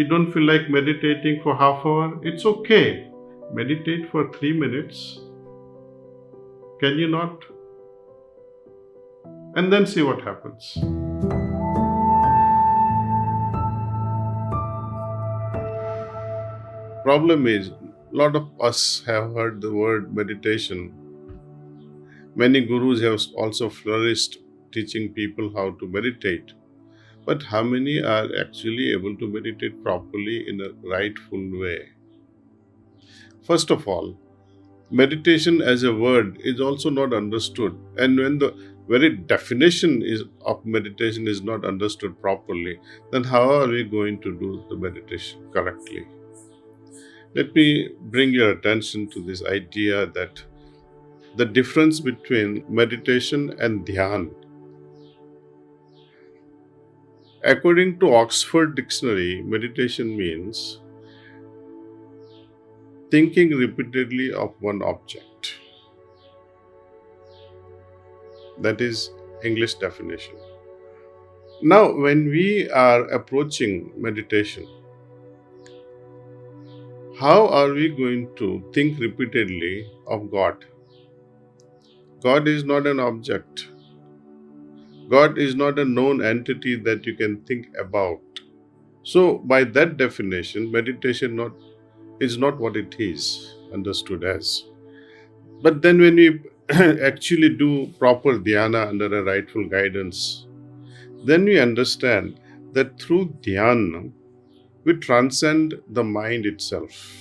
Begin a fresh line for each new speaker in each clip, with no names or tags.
You don't feel like meditating for half hour? It's okay. Meditate for 3 minutes. Can you not? And then see what happens. Problem is, a lot of us have heard the word meditation. Many gurus have also flourished teaching people how to meditate. But how many are actually able to meditate properly in a rightful way? First of all, meditation as a word is also not understood. And when the very definition of meditation is not understood properly, then how are we going to do the meditation correctly? Let me bring your attention to this idea that the difference between meditation and Dhyana. According to Oxford Dictionary, meditation means thinking repeatedly of one object. That is English definition. Now, when we are approaching meditation, how are we going to think repeatedly of God? God is not an object. God is not a known entity that you can think about. So, by that definition, meditation is not what it is understood as. But then when we actually do proper dhyana under a rightful guidance, then we understand that through dhyana, we transcend the mind itself.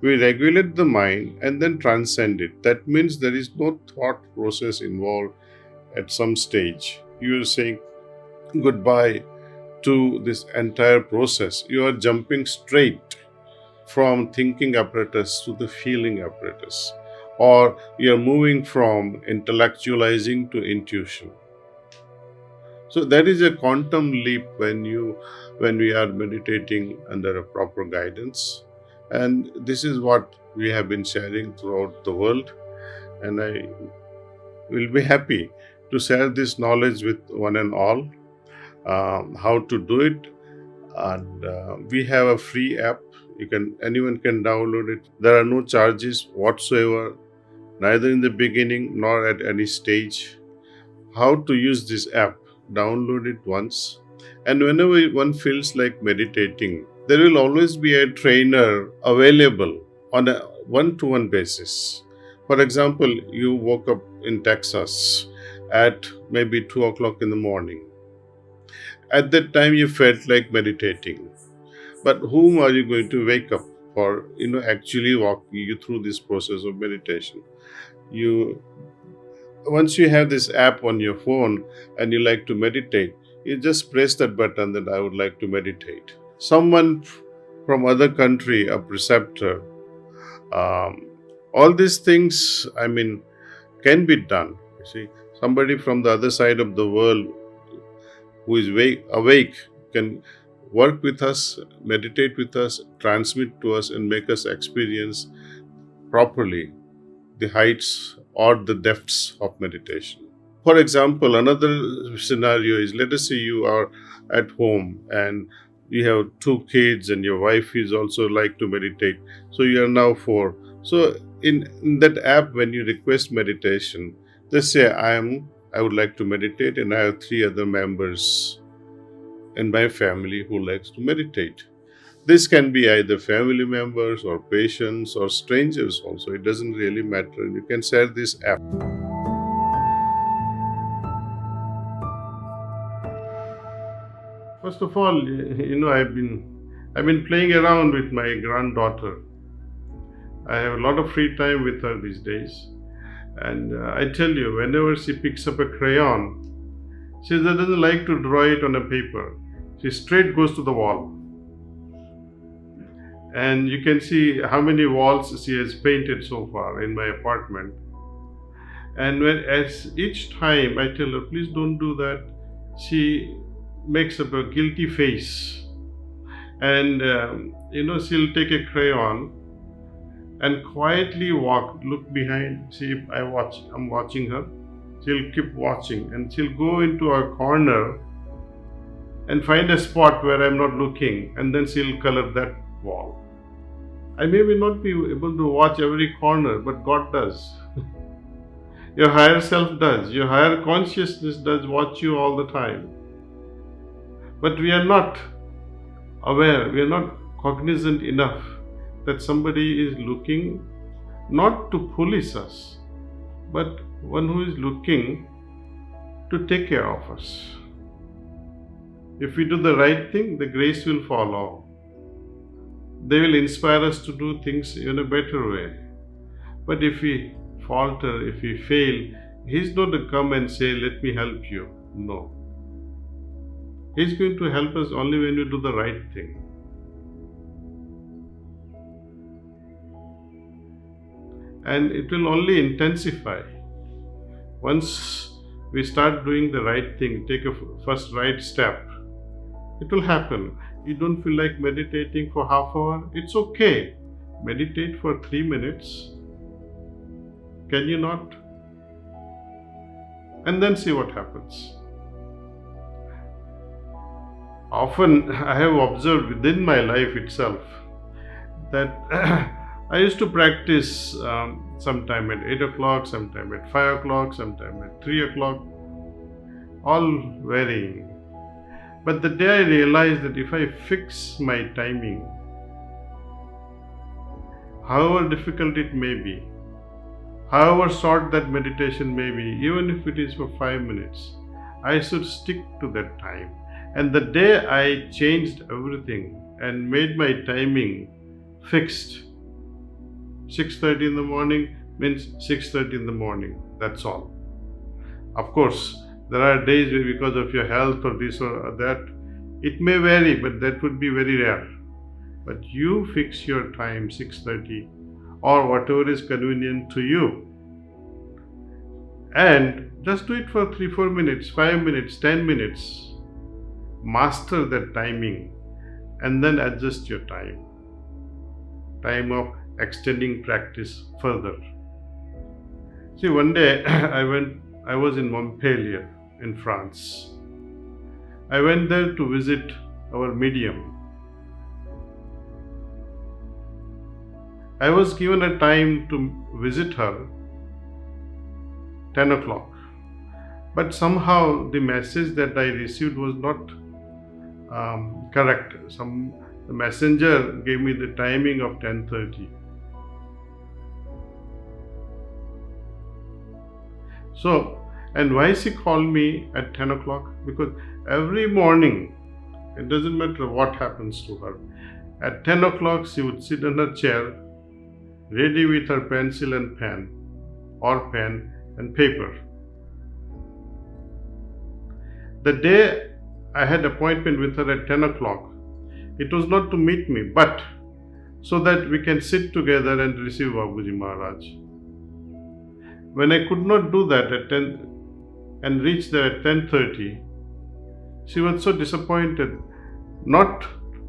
We regulate the mind and then transcend it. That means there is no thought process involved at some stage. You are saying goodbye to this entire process. You are jumping straight from thinking apparatus to the feeling apparatus, or you are moving from intellectualizing to intuition. So that is a quantum leap when we are meditating under a proper guidance. And this is what we have been sharing throughout the world. And I will be happy to share this knowledge with one and all, how to do it. And we have a free app. Anyone can download it. There are no charges whatsoever, neither in the beginning nor at any stage. How to use this app? Download it once, and whenever one feels like meditating, there will always be a trainer available on a one-to-one basis. For example, you woke up in Texas at maybe 2 o'clock in the morning. At that time, you felt like meditating. But whom are you going to wake up for, actually walking you through this process of meditation? Once you have this app on your phone and you like to meditate, you just press that button that I would like to meditate. Someone from other country, a preceptor, all these things, can be done. You see, somebody from the other side of the world who is awake can work with us, meditate with us, transmit to us, and make us experience properly the heights or the depths of meditation. For example, another scenario is, let us say you are at home and you have 2 kids and your wife is also like to meditate. So you are now 4. So in that app, when you request meditation, just say, I would like to meditate, and I have 3 other members in my family who likes to meditate. This can be either family members or patients or strangers also. It doesn't really matter. You can share this app. First of all, I've been playing around with my granddaughter. I have a lot of free time with her these days. And I tell you, whenever she picks up a crayon, she doesn't like to draw it on a paper. She straight goes to the wall. And you can see how many walls she has painted so far in my apartment. And as each time I tell her, please don't do that, she makes up a guilty face. And, she'll take a crayon and quietly look behind, see if I'm watching her. She'll keep watching, and she'll go into a corner and find a spot where I'm not looking, and then she'll color that wall. I may not be able to watch every corner, but God does. Your higher self does. Your higher consciousness does watch you all the time. But we are not aware, we are not cognizant enough that somebody is looking not to police us, but one who is looking to take care of us. If we do the right thing, the grace will follow. They will inspire us to do things in a better way. But if we falter, if we fail, He's not to come and say, let me help you. No. He's going to help us only when we do the right thing. And it will only intensify. Once we start doing the right thing, take a first right step, it will happen. You don't feel like meditating for half hour? It's okay. Meditate for 3 minutes. Can you not? And then see what happens. Often I have observed within my life itself that I used to practice sometime at 8 o'clock, sometime at 5 o'clock, sometime at 3 o'clock, all varying. But the day I realized that if I fix my timing, however difficult it may be, however short that meditation may be, even if it is for 5 minutes, I should stick to that time. And the day I changed everything and made my timing fixed, 6:30 in the morning means 6:30 in the morning, that's all. Of course, there are days where because of your health or this or that, it may vary, but that would be very rare. But you fix your time, 6:30 or whatever is convenient to you. And just do it for 3-4 minutes, 5 minutes, 10 minutes. Master that timing and then adjust your time of extending practice further. See, one day I was in Montpellier in France. I went there to visit our medium. I was given a time to visit her, 10 o'clock. But somehow the message that I received was not correct. The messenger gave me the timing of 10:30. So, and why she called me at 10 o'clock? Because every morning, it doesn't matter what happens to her, at 10 o'clock she would sit in her chair, ready with her pencil and pen, or pen and paper. The day I had appointment with her at 10 o'clock, it was not to meet me, but so that we can sit together and receive Babuji Maharaj. When I could not do that at 10 and reach there at 10:30, she was so disappointed, not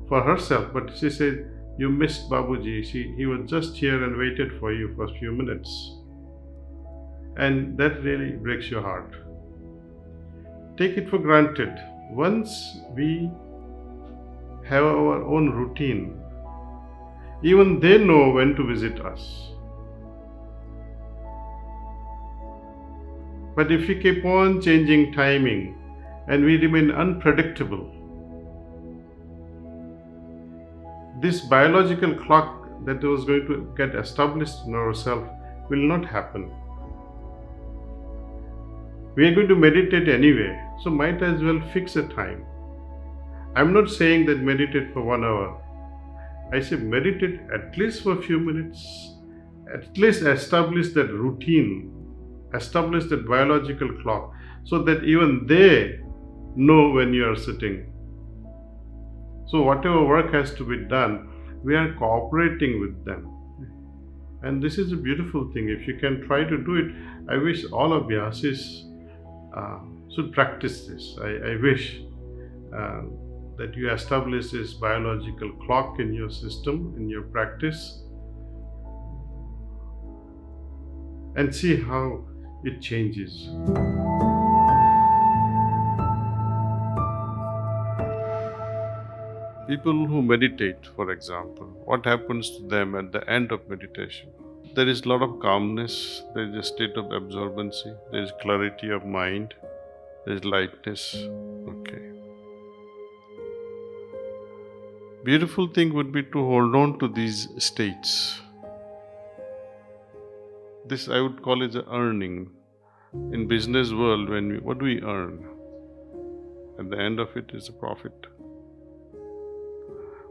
for herself, but she said, you missed Babuji. He was just here and waited for you for a few minutes. And that really breaks your heart. Take it for granted. Once we have our own routine, even they know when to visit us. But if we keep on changing timing and we remain unpredictable, this biological clock that was going to get established in ourselves will not happen. We are going to meditate anyway, so might as well fix a time. I'm not saying that meditate for 1 hour. I say meditate at least for a few minutes. At least establish that routine, establish that biological clock, so that even they know when you are sitting. So whatever work has to be done, we are cooperating with them. And this is a beautiful thing. If you can try to do it, I wish all of Vyasis should practice this. I wish that you establish this biological clock in your system, in your practice, and see how it changes. People who meditate, for example, what happens to them at the end of meditation? There is a lot of calmness, there is a state of absorbency, there is clarity of mind, there is lightness. Okay. Beautiful thing would be to hold on to these states. This I would call it earning. In business world, what do we earn? At the end of it is a profit.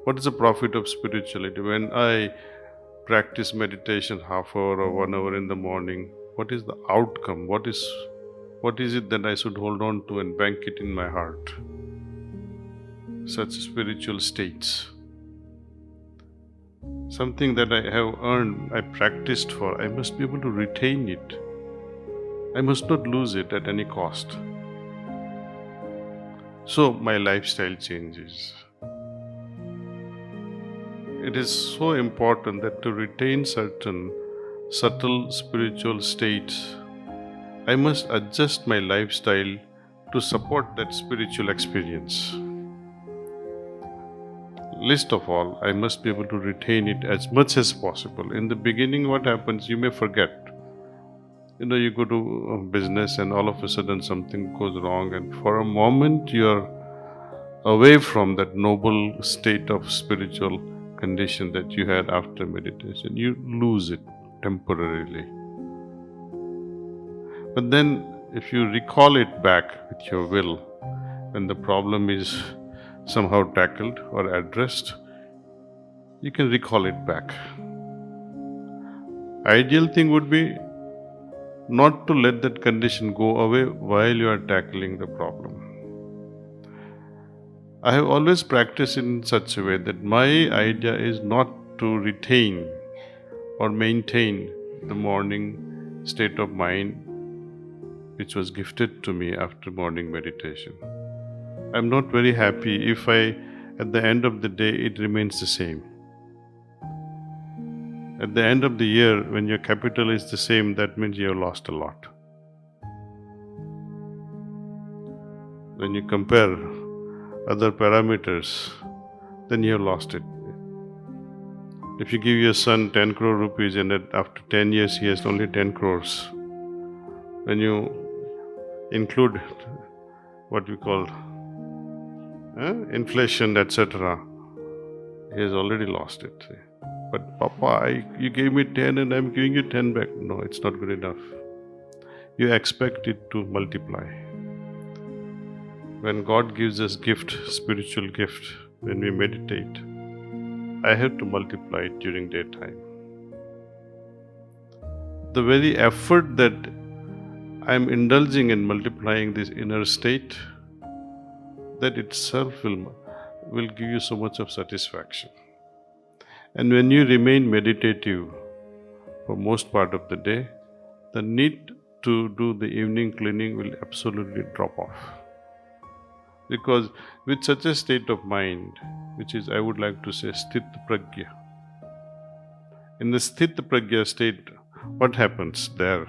What is the profit of spirituality? When I practice meditation half hour or 1 hour in the morning, what is the outcome? What is it that I should hold on to and bank it in my heart? Such spiritual states. Something that I have earned, I practiced for, I must be able to retain it. I must not lose it at any cost. So my lifestyle changes. It is so important that to retain certain subtle spiritual states, I must adjust my lifestyle to support that spiritual experience. Least of all, I must be able to retain it as much as possible. In the beginning, what happens, you may forget. You go to a business and all of a sudden something goes wrong, and for a moment you are away from that noble state of spiritual condition that you had after meditation. You lose it temporarily. But then if you recall it back with your will, when the problem is somehow tackled or addressed, you can recall it back. Ideal thing would be not to let that condition go away while you are tackling the problem. I have always practiced in such a way that my idea is not to retain or maintain the morning state of mind which was gifted to me after morning meditation. I'm not very happy if at the end of the day, it remains the same. At the end of the year, when your capital is the same, that means you have lost a lot. When you compare other parameters, then you have lost it. If you give your son 10 crore rupees and after 10 years he has only 10 crores, when you include what we call inflation, etc., he has already lost it. But Papa, you gave me 10 and I'm giving you 10 back. No, it's not good enough. You expect it to multiply. When God gives us gift, spiritual gift, when we meditate, I have to multiply it during daytime. The very effort that I'm indulging in multiplying this inner state, that itself will give you so much of satisfaction. And when you remain meditative for most part of the day, the need to do the evening cleaning will absolutely drop off. Because with such a state of mind, which is, I would like to say, sthit pragya. In the sthit pragya state, what happens there?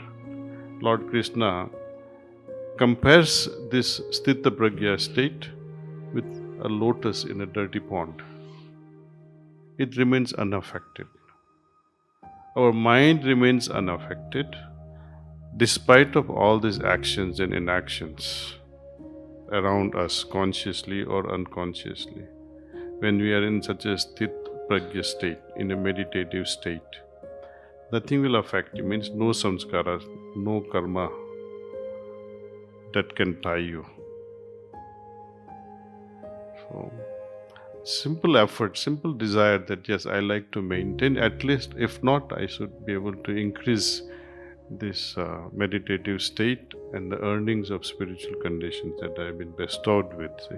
Lord Krishna compares this sthit pragya state with a lotus in a dirty pond. It remains unaffected. Our mind remains unaffected despite of all these actions and inactions around us, consciously or unconsciously. When we are in such a sthit pragya state, in a meditative state, nothing will affect you. Means no samskara, no karma that can tie you. So, simple effort, simple desire that yes, I like to maintain, at least if not, I should be able to increase this meditative state and the earnings of spiritual conditions that I have been bestowed with. See?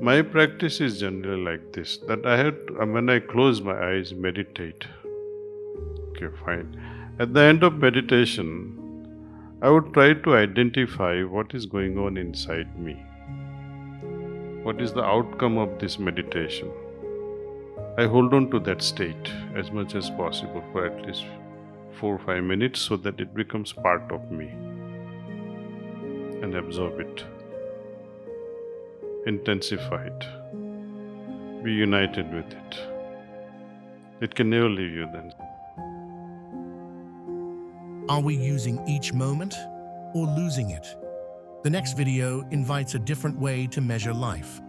My practice is generally like this, that I have to, when I close my eyes, meditate. Okay, fine. At the end of meditation, I would try to identify what is going on inside me. What is the outcome of this meditation? I hold on to that state as much as possible for at least 4 or 5 minutes so that it becomes part of me and absorb it. intensify it. Be united with it. It can never leave you then.
Are we using each moment or losing it? The next video invites a different way to measure life.